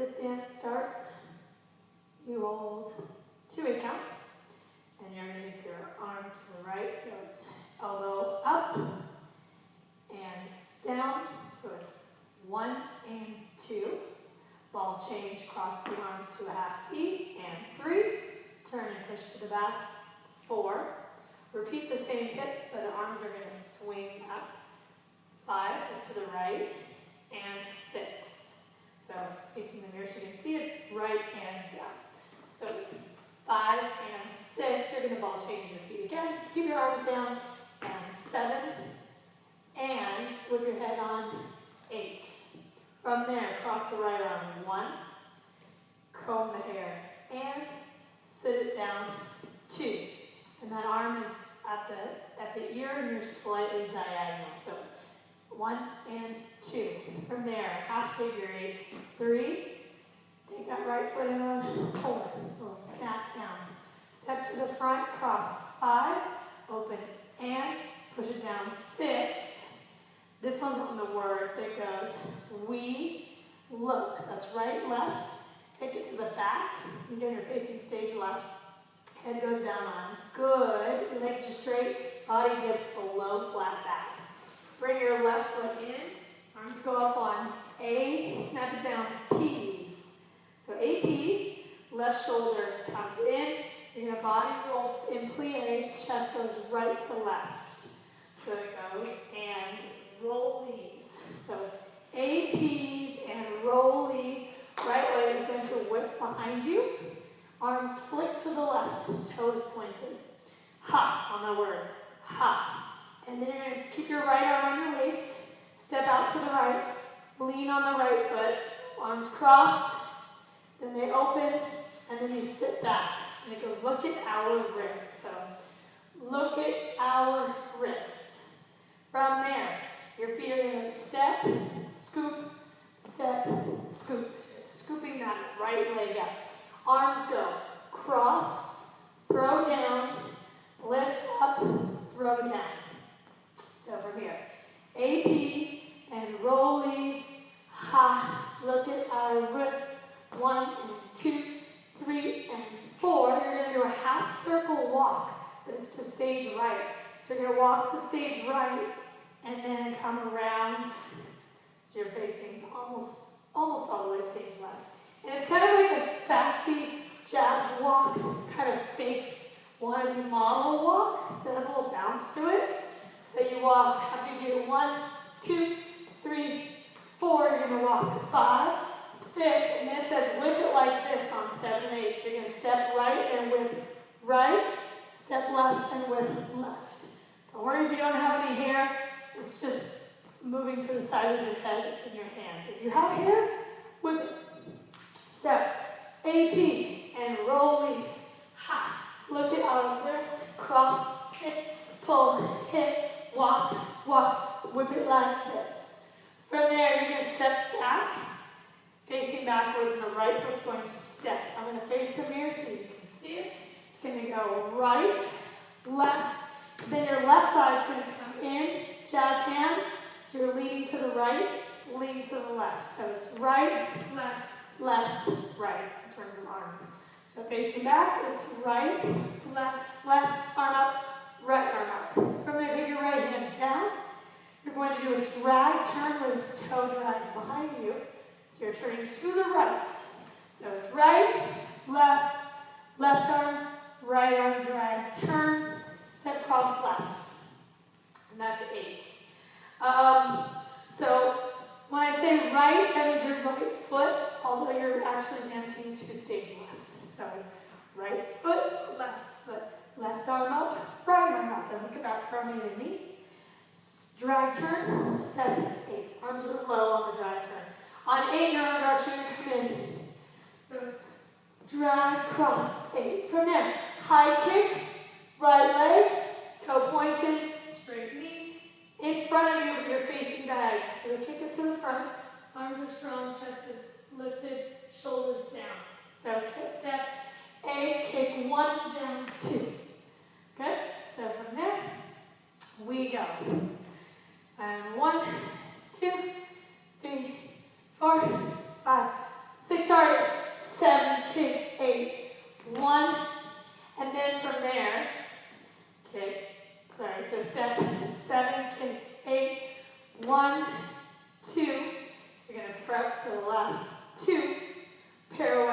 this dance starts, you hold 2 8 counts, and you're going to take your arm to the right, so it's elbow up and down, so it's 1 and 2. Ball change, cross the arms to a half T, and 3. Turn and push to the back, 4. Repeat the same hips, but the arms are going to swing up. 5 is to the right, and 6. So facing the mirror so you can see it's right and down. So it's 5 and 6. You're going to ball change your feet again. Keep your arms down, and 7. And flip your head on, 8. From there, cross the right arm, 1. Comb the hair, and sit it down, 2. And that arm is at the ear, and you're slightly diagonal. So 1 and 2. From there, half figure 8, 3. Take that right foot in on 4. Little snap down. Step to the front, cross 5. Open and push it down 6. This one's on the words. It goes, we look. That's right, left. Take it to the back. Again, you're facing stage left. Head goes down on good. Your legs are straight. Body dips below flat back. Bring your left foot in. Arms go up on A. Snap it down, P's. So A, P's. Left shoulder comes in. You're going to body roll in plie. Chest goes right to left. So it goes and rollies. So it's A, P's and rollies. Right leg is going to whip behind you. Arms flick to the left, toes pointed. Ha, on the word, ha. And then you're going to keep your right arm on your waist, step out to the right, lean on the right foot, arms cross, then they open, and then you sit back. And it goes, look at our wrists. So, look at our wrists. From there, your feet are going to step, scoop, scoop. Scooping that right leg up. Arms go cross, throw down, lift up, throw down. So from here, APs and rollies, ha, look at our wrists. 1 and 2, 3 and 4. You're going to do a half circle walk, but it's to stage right. So you're going to walk to stage right and then come around. So you're facing almost all the way to stage left. And it's kind of like a sassy jazz walk, kind of fake wannabe model walk. So it has a little bounce to it. So you walk, after you do 1, 2, 3, 4, you're going to walk 5, 6, and then it says whip it like this on 7 and 8. So you're going to step right and whip right, step left and whip left. Don't worry if you don't have any hair, it's just moving to the side of your head in your hand. If you have hair, whip it. So, APs and rollies. Ha! Look at our wrists. Cross, hit, pull, hit, walk, whip it like this. From there, you're going to step back, facing backwards, and the right foot's going to step. I'm going to face the mirror so you can see it. It's going to go right, left, then your left side's going to come in, jazz hands. So you're leaning to the right, lean to the left. So it's right, left, right in terms of arms. So facing back, it's right, left, arm up, right arm up. From there, take your right hand down. You're going to do a drag turn where the toe drags behind you. So you're turning to the right. So it's right, left arm, right arm drag, turn, step cross left. And that's 8. So when I say right, that means your right foot, although you're actually dancing to stage left. So it's right foot, left arm up, right arm up. And look at that pronated knee. Drag turn, step 8. Arms are low on the drag turn. On 8, your arms are actually going to come in. So it's drag, cross, 8. From there, high kick, right leg, toe pointed, straight knee. In front of you, you're facing diagonal. So the kick is to the front, arms are strong, chest is lifted, shoulders down. So step A, kick 1, down 2. Good? So from there, we go. And 1, 2, 3, 4, 2, parallel